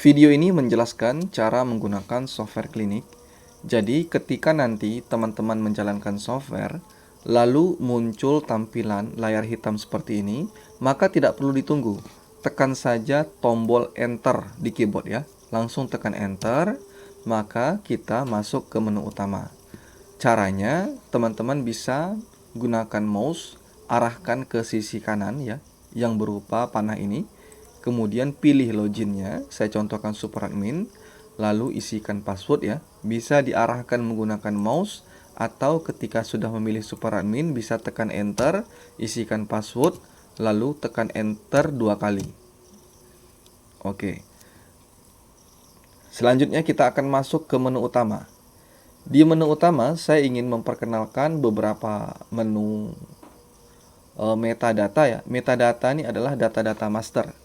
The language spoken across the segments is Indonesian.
Video ini menjelaskan cara menggunakan software klinik. Jadi, ketika nanti teman-teman menjalankan software, lalu muncul tampilan layar hitam seperti ini, maka tidak perlu ditunggu. Tekan saja tombol Enter di keyboard ya. Langsung tekan Enter, maka kita masuk ke menu utama. Caranya, teman-teman bisa gunakan mouse, arahkan ke sisi kanan ya, yang berupa panah ini. Kemudian pilih loginnya, saya contohkan superadmin, lalu isikan password ya. Bisa diarahkan menggunakan mouse atau ketika sudah memilih superadmin bisa tekan enter, isikan password, lalu tekan enter 2 kali. Oke. Selanjutnya kita akan masuk ke menu utama. Di menu utama saya ingin memperkenalkan beberapa menu metadata ya. Metadata ini adalah data-data master.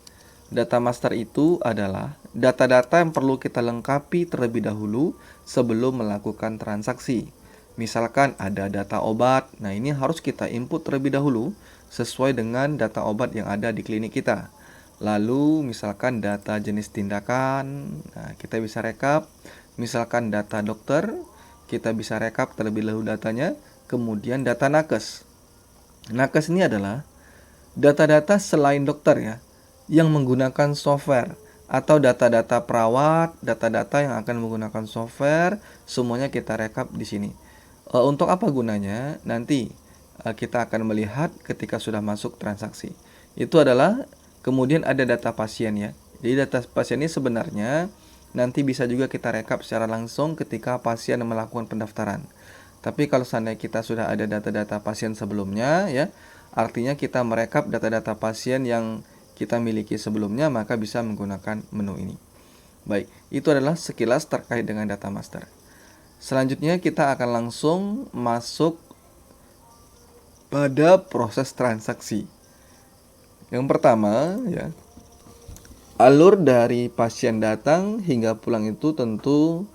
Data master itu adalah data-data yang perlu kita lengkapi terlebih dahulu sebelum melakukan transaksi. Misalkan ada data obat, nah ini harus kita input terlebih dahulu sesuai dengan data obat yang ada di klinik kita. Lalu misalkan data jenis tindakan, nah kita bisa rekap. Misalkan data dokter, kita bisa rekap terlebih dahulu datanya. Kemudian data nakes. Nakes ini adalah data-data selain dokter ya, yang menggunakan software atau data-data perawat, data-data yang akan menggunakan software, semuanya kita rekap di sini. Untuk apa gunanya? Nanti kita akan melihat ketika sudah masuk transaksi. Itu adalah kemudian ada data pasien ya. Jadi data pasien ini sebenarnya nanti bisa juga kita rekap secara langsung ketika pasien melakukan pendaftaran. Tapi kalau seandainya kita sudah ada data-data pasien sebelumnya ya, artinya kita merekap data-data pasien yang kita miliki sebelumnya, maka bisa menggunakan menu ini. Baik, itu adalah sekilas terkait dengan data master. Selanjutnya kita akan langsung masuk pada proses transaksi. Yang pertama ya, alur dari pasien datang hingga pulang itu tentu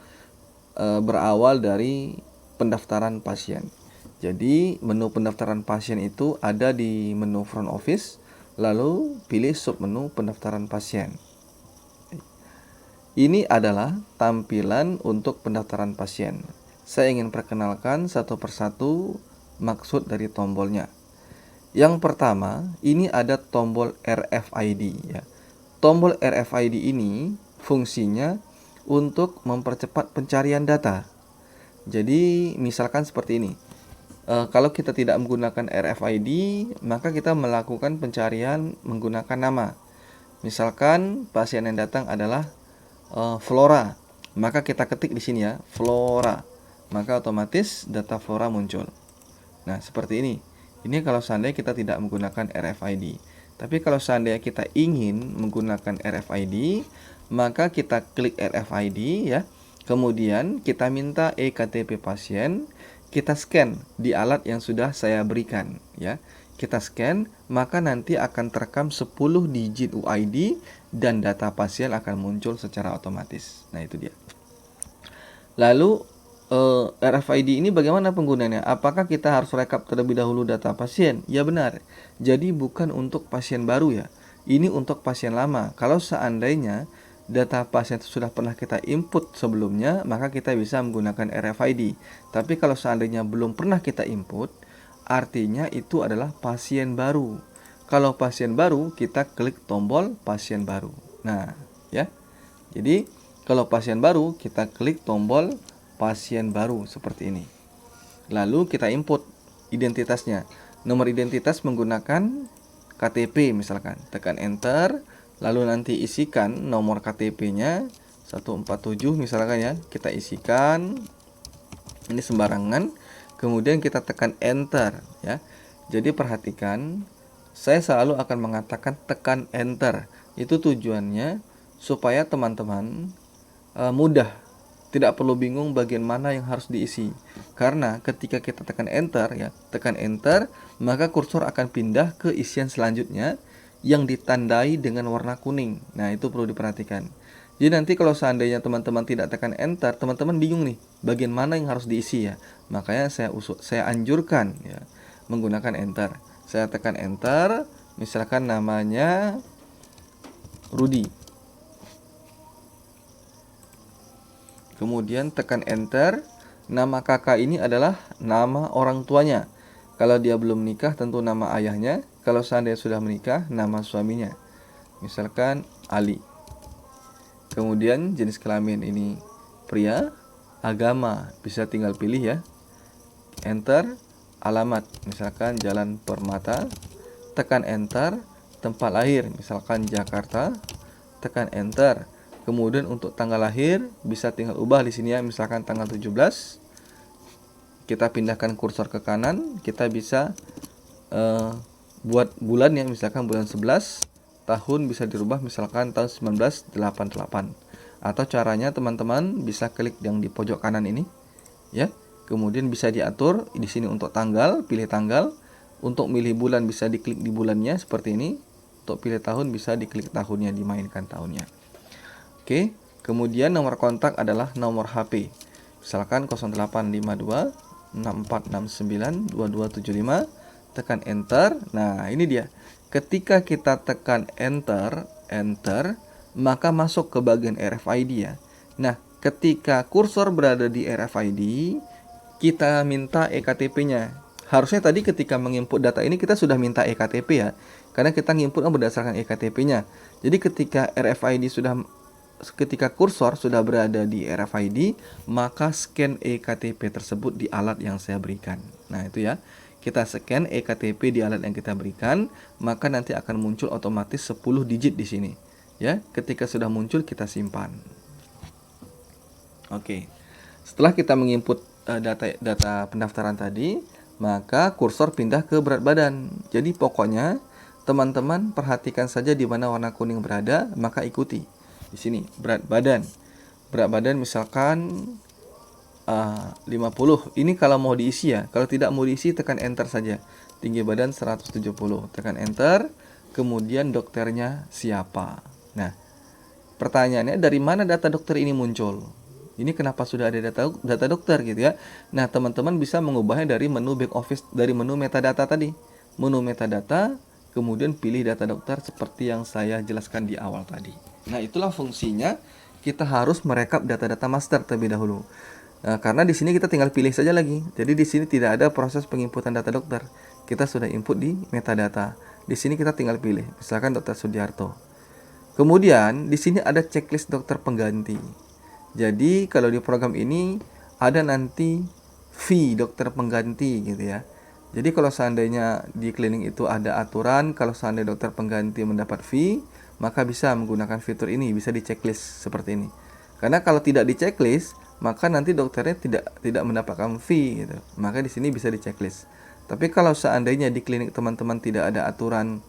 berawal dari pendaftaran pasien. Jadi menu pendaftaran pasien itu ada di menu front office. Lalu pilih submenu pendaftaran pasien. Ini adalah tampilan untuk pendaftaran pasien. Saya ingin perkenalkan satu persatu maksud dari tombolnya. Yang pertama, ini ada tombol RFID ya. Tombol RFID ini fungsinya untuk mempercepat pencarian data. Jadi misalkan seperti ini. Kalau kita tidak menggunakan RFID, maka kita melakukan pencarian menggunakan nama. Misalkan pasien yang datang adalah Flora, maka kita ketik di sini ya, Flora. Maka otomatis data Flora muncul. Nah, seperti ini. Ini kalau seandainya kita tidak menggunakan RFID. Tapi kalau seandainya kita ingin menggunakan RFID, maka kita klik RFID ya. Kemudian kita minta eKTP pasien. Kita scan di alat yang sudah saya berikan ya. Kita scan, maka nanti akan terekam 10 digit UID dan data pasien akan muncul secara otomatis. Nah, itu dia. Lalu RFID ini bagaimana penggunaannya? Apakah kita harus rekap terlebih dahulu data pasien? Ya benar. Jadi bukan untuk pasien baru ya. Ini untuk pasien lama. Kalau seandainya data pasien sudah pernah kita input sebelumnya, maka kita bisa menggunakan RFID. Tapi kalau seandainya belum pernah kita input, artinya itu adalah pasien baru. Kalau pasien baru, kita klik tombol pasien baru. Nah, ya. Jadi, kalau pasien baru, kita klik tombol pasien baru seperti ini. Lalu kita input identitasnya. Nomor identitas menggunakan KTP misalkan. Tekan enter. Lalu nanti isikan nomor KTP-nya 147 misalkan ya. Kita isikan. Ini sembarangan. Kemudian kita tekan enter ya. Jadi perhatikan, saya selalu akan mengatakan tekan enter. Itu tujuannya supaya teman-teman mudah. Tidak perlu bingung bagian mana yang harus diisi. Karena ketika kita tekan enter ya, tekan enter, maka kursor akan pindah ke isian selanjutnya yang ditandai dengan warna kuning. Nah, itu perlu diperhatikan. Jadi nanti kalau seandainya teman-teman tidak tekan enter, teman-teman bingung nih, bagian mana yang harus diisi ya. Makanya saya anjurkan ya menggunakan enter. Saya tekan enter, misalkan namanya Rudi. Kemudian tekan enter. Nama kakak ini adalah nama orang tuanya. Kalau dia belum menikah tentu nama ayahnya. Kalau seandainya sudah menikah, nama suaminya. Misalkan Ali. Kemudian jenis kelamin ini pria. Agama bisa tinggal pilih ya. Enter. Alamat misalkan Jalan Permata. Tekan enter. Tempat lahir misalkan Jakarta. Tekan enter. Kemudian untuk tanggal lahir bisa tinggal ubah di sini ya, misalkan tanggal 17. Kita pindahkan kursor ke kanan, kita bisa buat bulan ya, misalkan bulan 11. Tahun bisa dirubah misalkan tahun 1988. Atau caranya teman-teman bisa klik yang di pojok kanan ini ya. Kemudian bisa diatur di sini untuk tanggal, pilih tanggal. Untuk milih bulan bisa diklik di bulannya seperti ini. Untuk pilih tahun bisa diklik tahunnya, dimainkan tahunnya. Oke, kemudian nomor kontak adalah nomor HP. Misalkan 0852 6469 2275, tekan enter. Nah, ini dia. Ketika kita tekan enter, maka masuk ke bagian RFID ya. Nah, ketika kursor berada di RFID, kita minta EKTP-nya. Harusnya tadi ketika menginput data ini kita sudah minta EKTP ya. Karena kita nginput berdasarkan EKTP-nya. Jadi ketika kursor sudah berada di RFID, maka scan EKTP tersebut di alat yang saya berikan. Nah, itu ya. Kita scan EKTP di alat yang kita berikan, maka nanti akan muncul otomatis 10 digit di sini. Ya, ketika sudah muncul kita simpan. Oke. Setelah kita menginput data pendaftaran tadi, maka kursor pindah ke berat badan. Jadi pokoknya teman-teman perhatikan saja di mana warna kuning berada, maka ikuti. Di sini berat badan. Berat badan misalkan 50. Ini kalau mau diisi ya. Kalau tidak mau diisi tekan enter saja. Tinggi badan 170. Tekan enter. Kemudian dokternya siapa. Nah, pertanyaannya dari mana data dokter ini muncul? Ini kenapa sudah ada data dokter gitu ya. Nah, teman-teman bisa mengubahnya dari menu back office, dari menu metadata tadi. Menu metadata, kemudian pilih data dokter seperti yang saya jelaskan di awal tadi. Nah, itulah fungsinya. Kita harus merekap data-data master terlebih dahulu. Nah, karena di sini kita tinggal pilih saja lagi. Jadi di sini tidak ada proses penginputan data dokter. Kita sudah input di metadata. Di sini kita tinggal pilih, misalkan Dr. Sudiarto. Kemudian di sini ada checklist dokter pengganti. Jadi kalau di program ini ada nanti fee dokter pengganti gitu ya. Jadi kalau seandainya di klinik itu ada aturan, kalau seandainya dokter pengganti mendapat fee, maka bisa menggunakan fitur ini, bisa di checklist seperti ini. Karena kalau tidak di checklist, maka nanti dokternya tidak mendapatkan fee gitu. Maka di sini bisa di checklist. Tapi kalau seandainya di klinik teman-teman tidak ada aturan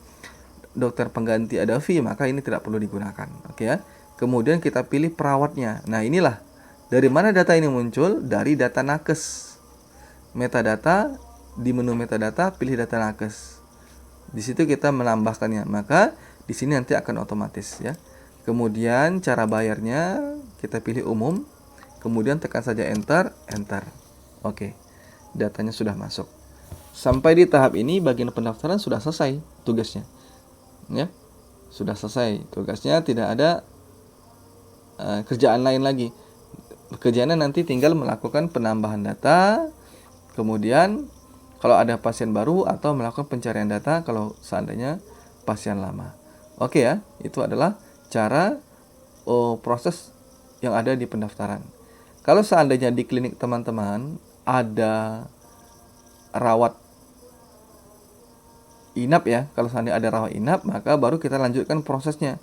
dokter pengganti ada fee, maka ini tidak perlu digunakan. Oke ya. Kemudian kita pilih perawatnya. Nah, inilah dari mana data ini muncul? Dari data nakes. Metadata, di menu metadata pilih data nakes. Di situ kita menambahkannya. Maka di sini nanti akan otomatis ya. Kemudian cara bayarnya kita pilih umum. Kemudian tekan saja enter. Oke. Datanya sudah masuk. Sampai di tahap ini bagian pendaftaran sudah selesai tugasnya. Ya. Sudah selesai tugasnya, tidak ada kerjaan lain lagi. Kerjaannya nanti tinggal melakukan penambahan data. Kemudian kalau ada pasien baru atau melakukan pencarian data kalau seandainya pasien lama. Oke ya, itu adalah cara proses yang ada di pendaftaran. Kalau seandainya di klinik teman-teman ada rawat inap ya, kalau seandainya ada rawat inap, maka baru kita lanjutkan prosesnya.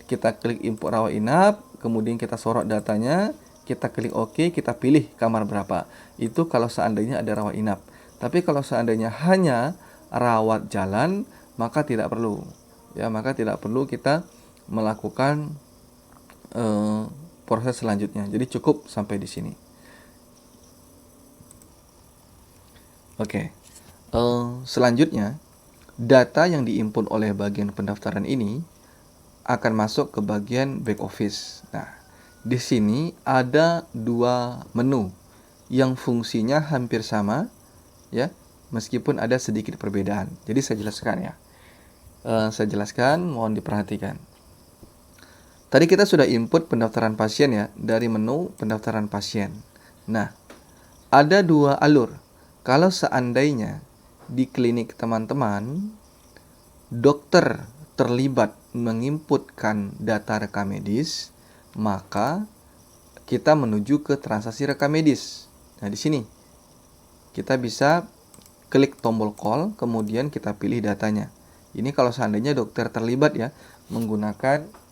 Kita klik import rawat inap, kemudian kita sorot datanya, kita klik OK, kita pilih kamar berapa. Itu kalau seandainya ada rawat inap. Tapi kalau seandainya hanya rawat jalan, maka tidak perlu. Ya, maka tidak perlu kita melakukan proses selanjutnya. Jadi cukup sampai di sini. Oke. Selanjutnya, data yang diinput oleh bagian pendaftaran ini akan masuk ke bagian back office. Nah, di sini ada dua menu yang fungsinya hampir sama, ya, meskipun ada sedikit perbedaan. Jadi saya jelaskan ya. Saya jelaskan, mohon diperhatikan. Tadi kita sudah input pendaftaran pasien ya, dari menu pendaftaran pasien. Nah, ada dua alur. Kalau seandainya di klinik teman-teman, dokter terlibat menginputkan data rekam medis, maka kita menuju ke transaksi rekam medis. Nah, di sini kita bisa klik tombol call, kemudian kita pilih datanya. Ini kalau seandainya dokter terlibat ya, menggunakan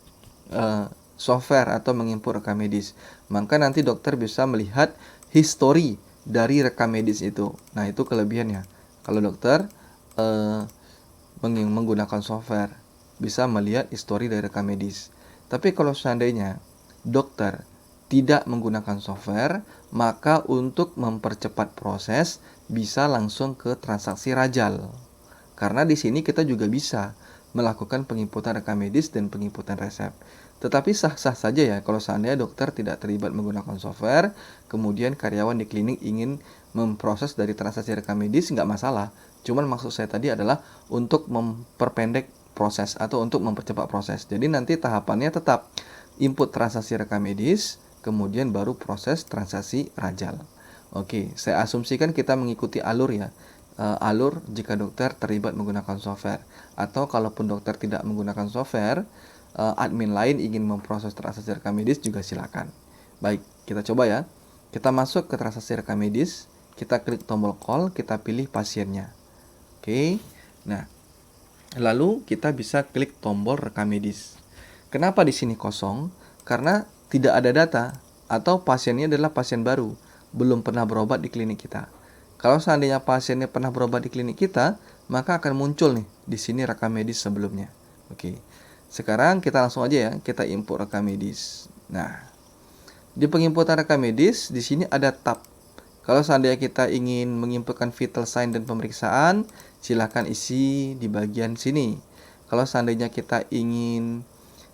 software atau menginput rekam medis. Maka nanti dokter bisa melihat histori dari rekam medis itu. Nah, itu kelebihannya. Kalau dokter menggunakan software, bisa melihat histori dari rekam medis. Tapi kalau seandainya dokter tidak menggunakan software, maka untuk mempercepat proses bisa langsung ke transaksi rajal. Karena di sini kita juga bisa melakukan penginputan rekam medis dan penginputan resep. Tetapi sah-sah saja ya kalau seandainya dokter tidak terlibat menggunakan software, kemudian karyawan di klinik ingin memproses dari transaksi rekam medis, nggak masalah. Cuman maksud saya tadi adalah untuk memperpendek proses atau untuk mempercepat proses. Jadi nanti tahapannya tetap input transaksi rekam medis, kemudian baru proses transaksi rajal. Oke, saya asumsikan kita mengikuti alur ya. Alur jika dokter terlibat menggunakan software. Atau kalaupun dokter tidak menggunakan software, admin lain ingin memproses transaksi rekam medis juga silakan. Baik, kita coba ya. Kita masuk ke transaksi rekam medis, kita klik tombol call, kita pilih pasiennya. Oke. Nah, lalu kita bisa klik tombol rekam medis. Kenapa di sini kosong? Karena tidak ada data atau pasiennya adalah pasien baru, belum pernah berobat di klinik kita. Kalau seandainya pasiennya pernah berobat di klinik kita, maka akan muncul nih di sini rekam medis sebelumnya. Oke. Sekarang kita langsung aja ya, kita import rekam medis. Nah, di penginputan rekam medis di sini ada tab. Kalau seandainya kita ingin menginputkan vital sign dan pemeriksaan, silakan isi di bagian sini. Kalau seandainya kita ingin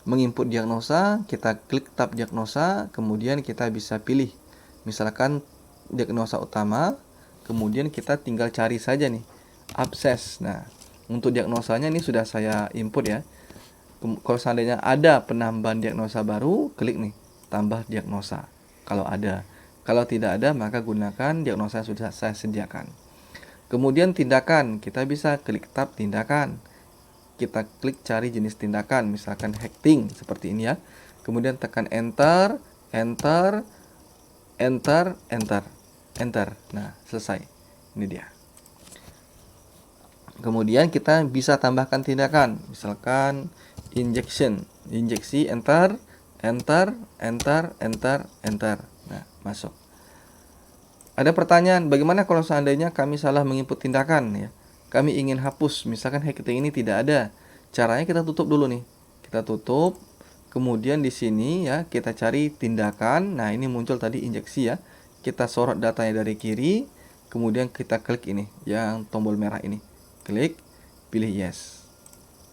menginput diagnosa, kita klik tab diagnosa, kemudian kita bisa pilih misalkan diagnosa utama, kemudian kita tinggal cari saja nih abses. Nah, untuk diagnosanya ini sudah saya input ya. Kalau seandainya ada penambahan diagnosa baru, klik nih tambah diagnosa kalau ada. Kalau tidak ada, maka gunakan diagnosa yang sudah saya sediakan. Kemudian tindakan, kita bisa klik tab tindakan. Kita klik cari jenis tindakan, misalkan hacking seperti ini ya. Kemudian tekan enter, enter, enter, enter, enter. Nah, selesai. Ini dia. Kemudian kita bisa tambahkan tindakan, misalkan injeksi, enter, enter, enter, enter, enter. Nah, masuk. Ada pertanyaan, bagaimana kalau seandainya kami salah menginput tindakan ya? Kami ingin hapus, misalkan hacking ini tidak ada. Caranya kita tutup dulu nih. Kita tutup, kemudian di sini ya kita cari tindakan. Nah, ini muncul tadi injeksi ya. Kita sorot datanya dari kiri, kemudian kita klik ini, yang tombol merah ini. Klik, pilih yes.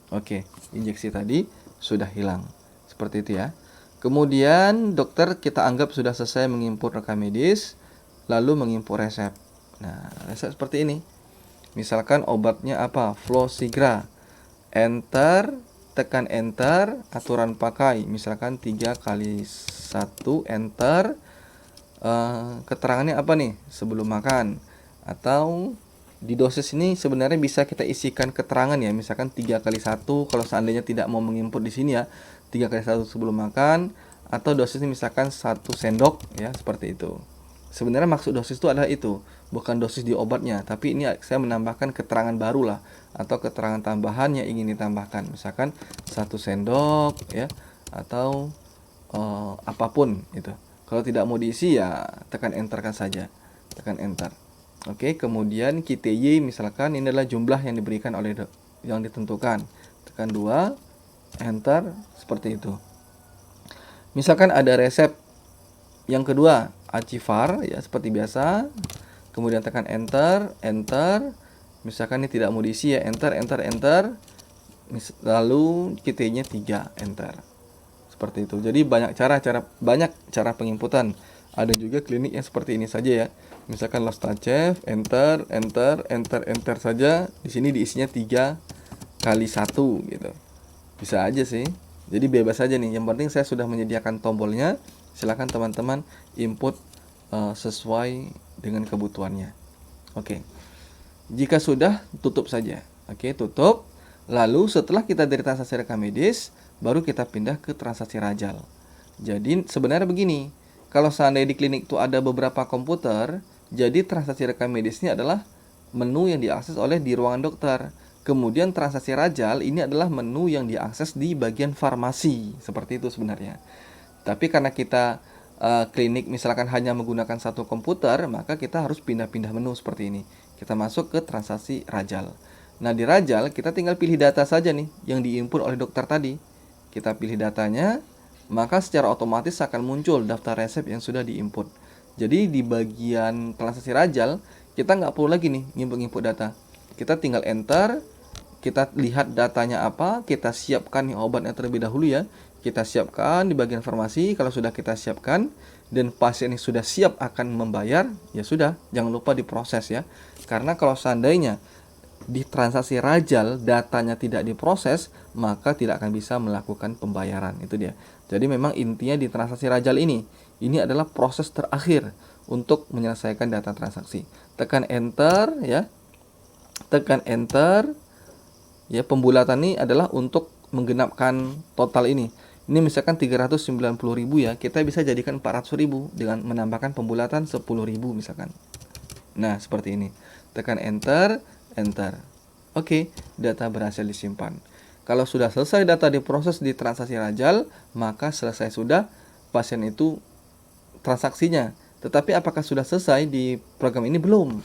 Oke, injeksi tadi sudah hilang. Seperti itu ya. Kemudian dokter kita anggap sudah selesai menginput rekam medis, lalu menginput resep. Nah, resep seperti ini. Misalkan obatnya apa? Flosigra. Enter, tekan enter, aturan pakai. Misalkan 3 kali 1, enter. Keterangannya apa nih? Sebelum makan. Atau di dosis ini sebenarnya bisa kita isikan keterangan ya, misalkan 3 kali 1 kalau seandainya tidak mau menginput di sini ya, 3 kali 1 sebelum makan, atau dosisnya misalkan 1 sendok ya, seperti itu. Sebenarnya maksud dosis itu adalah itu, bukan dosis di obatnya, tapi ini saya menambahkan keterangan baru lah, atau keterangan tambahan yang ingin ditambahkan, misalkan 1 sendok ya, atau apapun itu. Kalau tidak mau diisi ya tekan enter kan saja, tekan enter. Oke, kemudian KTY misalkan ini adalah jumlah yang diberikan oleh yang ditentukan. Tekan 2, enter, seperti itu. Misalkan ada resep yang kedua, Acivar ya seperti biasa. Kemudian tekan enter, enter. Misalkan ini tidak mau diisi ya, enter, enter, enter. Lalu KTY-nya 3, enter. Seperti itu. Jadi banyak cara penginputan. Ada juga klinik yang seperti ini saja ya. Misalkan Lostachev, enter, enter, enter, enter saja. Di sini diisinya 3 kali 1 gitu. Bisa aja sih. Jadi bebas saja nih, yang penting saya sudah menyediakan tombolnya. Silakan teman-teman input sesuai dengan kebutuhannya. Oke. Jika sudah, tutup saja. Oke, tutup. Lalu setelah kita dari transaksi rekam medis, baru kita pindah ke transaksi rajal. Jadi sebenarnya begini, kalau seandainya di klinik itu ada beberapa komputer, jadi transaksi rekam medis ini adalah menu yang diakses oleh di ruangan dokter. Kemudian transaksi rajal ini adalah menu yang diakses di bagian farmasi. Seperti itu sebenarnya. Tapi karena kita klinik misalkan hanya menggunakan satu komputer, maka kita harus pindah-pindah menu seperti ini. Kita masuk ke transaksi rajal. Nah, di rajal kita tinggal pilih data saja nih yang diinput oleh dokter tadi. Kita pilih datanya, maka secara otomatis akan muncul daftar resep yang sudah diinput. Jadi di bagian transaksi rajal, kita nggak perlu lagi nih nginput data. Kita tinggal enter, kita lihat datanya apa, kita siapkan nih obatnya terlebih dahulu ya. Kita siapkan di bagian farmasi. Kalau sudah kita siapkan dan pasien ini sudah siap akan membayar, ya sudah, jangan lupa diproses ya. Karena kalau seandainya di transaksi rajal datanya tidak diproses, maka tidak akan bisa melakukan pembayaran. Itu dia. Jadi memang intinya di transaksi rajal ini adalah proses terakhir untuk menyelesaikan data transaksi. Tekan enter ya. Tekan enter. Ya, pembulatan ini adalah untuk menggenapkan total ini. Ini misalkan 390.000 ya, kita bisa jadikan 400.000 dengan menambahkan pembulatan 10.000 misalkan. Nah, seperti ini. Tekan enter, enter. Oke, data berhasil disimpan. Kalau sudah selesai data diproses di transaksi rajal, maka selesai sudah pasien itu transaksinya. Tetapi apakah sudah selesai di program ini? Belum.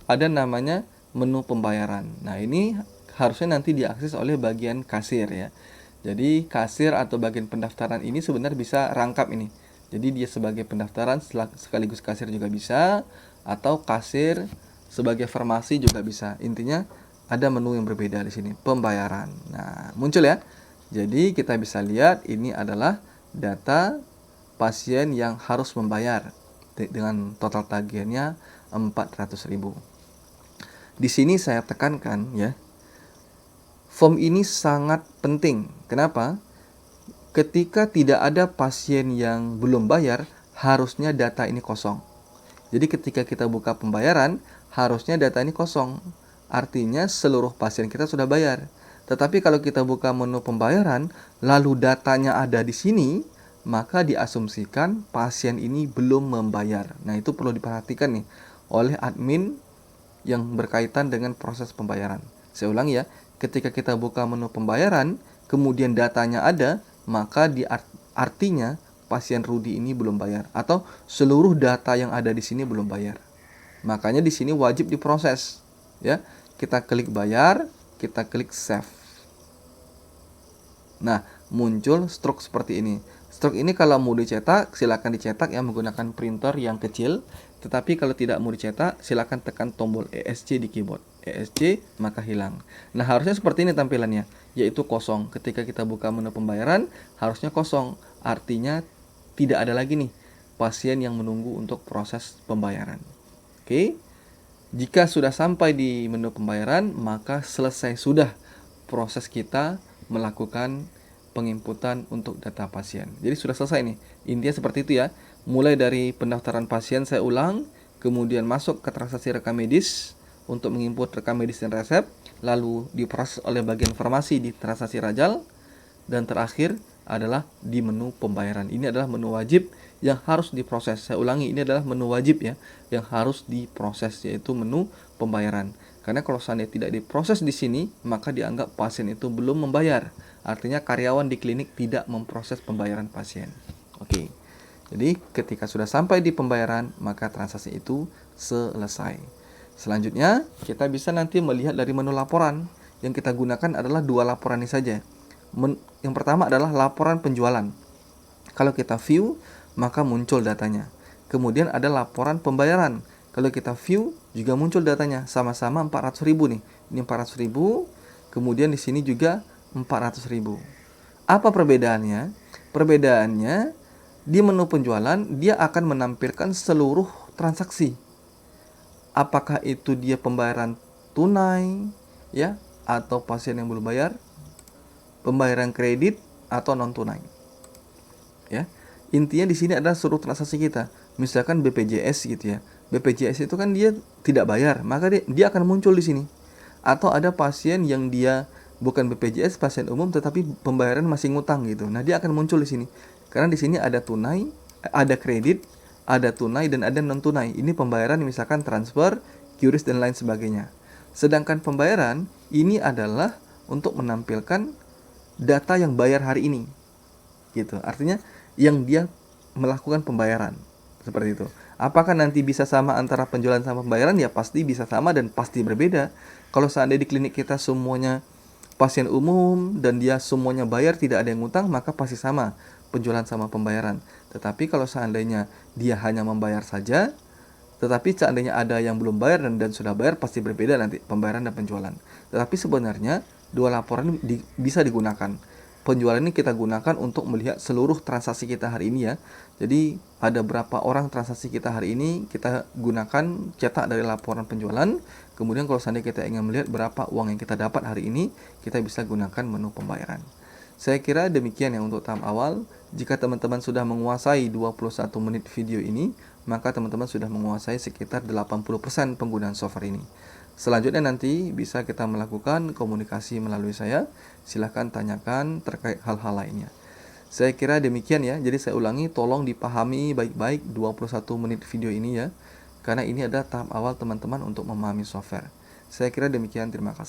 Ada namanya menu pembayaran. Nah, ini harusnya nanti diakses oleh bagian kasir ya. Jadi kasir atau bagian pendaftaran ini sebenarnya bisa rangkap ini. Jadi dia sebagai pendaftaran sekaligus kasir juga bisa, atau kasir sebagai farmasi juga bisa. Intinya ada menu yang berbeda di sini, pembayaran. Nah, muncul ya. Jadi kita bisa lihat ini adalah data pasien yang harus membayar dengan total tagihannya 400.000. Di sini saya tekankan ya, form ini sangat penting. Kenapa? Ketika tidak ada pasien yang belum bayar, harusnya data ini kosong. Jadi ketika kita buka pembayaran, harusnya data ini kosong. Artinya seluruh pasien kita sudah bayar. Tetapi kalau kita buka menu pembayaran, lalu datanya ada di sini, maka diasumsikan pasien ini belum membayar. Nah, itu perlu diperhatikan nih oleh admin yang berkaitan dengan proses pembayaran. Saya ulangi ya, ketika kita buka menu pembayaran, kemudian datanya ada, maka artinya pasien Rudi ini belum bayar atau seluruh data yang ada di sini belum bayar. Makanya di sini wajib diproses, ya. Kita klik bayar, kita klik save. Nah, muncul struk seperti ini. Struk ini kalau mau dicetak, silakan dicetak yang menggunakan printer yang kecil. Tetapi kalau tidak mau dicetak, silakan tekan tombol ESC di keyboard. ESC, maka hilang. Nah, harusnya seperti ini tampilannya, yaitu kosong. Ketika kita buka menu pembayaran, harusnya kosong. Artinya tidak ada lagi nih pasien yang menunggu untuk proses pembayaran. Oke. Jika sudah sampai di menu pembayaran, maka selesai sudah proses kita melakukan penginputan untuk data pasien. Jadi sudah selesai nih. Intinya seperti itu ya. Mulai dari pendaftaran pasien, saya ulang, kemudian masuk ke transaksi rekam medis untuk menginput rekam medis dan resep, lalu diproses oleh bagian farmasi di transaksi rajal, dan terakhir adalah di menu pembayaran. Ini adalah menu wajib yang harus diproses. Saya ulangi, ini adalah menu wajib ya yang harus diproses, yaitu menu pembayaran. Karena kalau seandainya tidak diproses di sini, maka dianggap pasien itu belum membayar. Artinya karyawan di klinik tidak memproses pembayaran pasien. Oke. Jadi ketika sudah sampai di pembayaran, maka transaksi itu selesai. Selanjutnya, kita bisa nanti melihat dari menu laporan. Yang kita gunakan adalah dua laporan ini saja. Yang pertama adalah laporan penjualan. Kalau kita view, maka muncul datanya. Kemudian ada laporan pembayaran. Kalau kita view, juga muncul datanya. Sama-sama 400.000 nih. Ini 400.000. Kemudian di sini juga 400.000. Apa perbedaannya? Perbedaannya, di menu penjualan, dia akan menampilkan seluruh transaksi. Apakah itu dia pembayaran tunai, ya, atau pasien yang belum bayar, pembayaran kredit, atau non tunai. Ya. Intinya di sini adalah seluruh transaksi kita. Misalkan BPJS gitu ya. BPJS itu kan dia tidak bayar, maka dia akan muncul di sini. Atau ada pasien yang dia bukan BPJS, pasien umum tetapi pembayaran masih ngutang gitu. Nah, dia akan muncul di sini. Karena di sini ada tunai, ada kredit, ada tunai dan ada non tunai. Ini pembayaran misalkan transfer, QRIS dan lain sebagainya. Sedangkan pembayaran ini adalah untuk menampilkan data yang bayar hari ini. Gitu. Artinya yang dia melakukan pembayaran. Seperti itu. Apakah nanti bisa sama antara penjualan sama pembayaran? Ya pasti bisa sama dan pasti berbeda. Kalau seandainya di klinik kita semuanya pasien umum dan dia semuanya bayar, tidak ada yang ngutang, maka pasti sama penjualan sama pembayaran. Tetapi kalau seandainya dia hanya membayar saja, tetapi seandainya ada yang belum bayar dan sudah bayar, pasti berbeda nanti pembayaran dan penjualan. Tetapi sebenarnya dua laporan bisa digunakan. Penjualan ini kita gunakan untuk melihat seluruh transaksi kita hari ini ya. Jadi ada berapa orang transaksi kita hari ini, kita gunakan cetak dari laporan penjualan. Kemudian kalau seandainya kita ingin melihat berapa uang yang kita dapat hari ini, kita bisa gunakan menu pembayaran. Saya kira demikian ya untuk tahap awal. Jika teman-teman sudah menguasai 21 menit video ini, maka teman-teman sudah menguasai sekitar 80% penggunaan software ini. Selanjutnya nanti bisa kita melakukan komunikasi melalui saya. Silahkan tanyakan terkait hal-hal lainnya. Saya kira demikian ya. Jadi saya ulangi, tolong dipahami baik-baik 21 menit video ini ya. Karena ini adalah tahap awal teman-teman untuk memahami software. Saya kira demikian, terima kasih.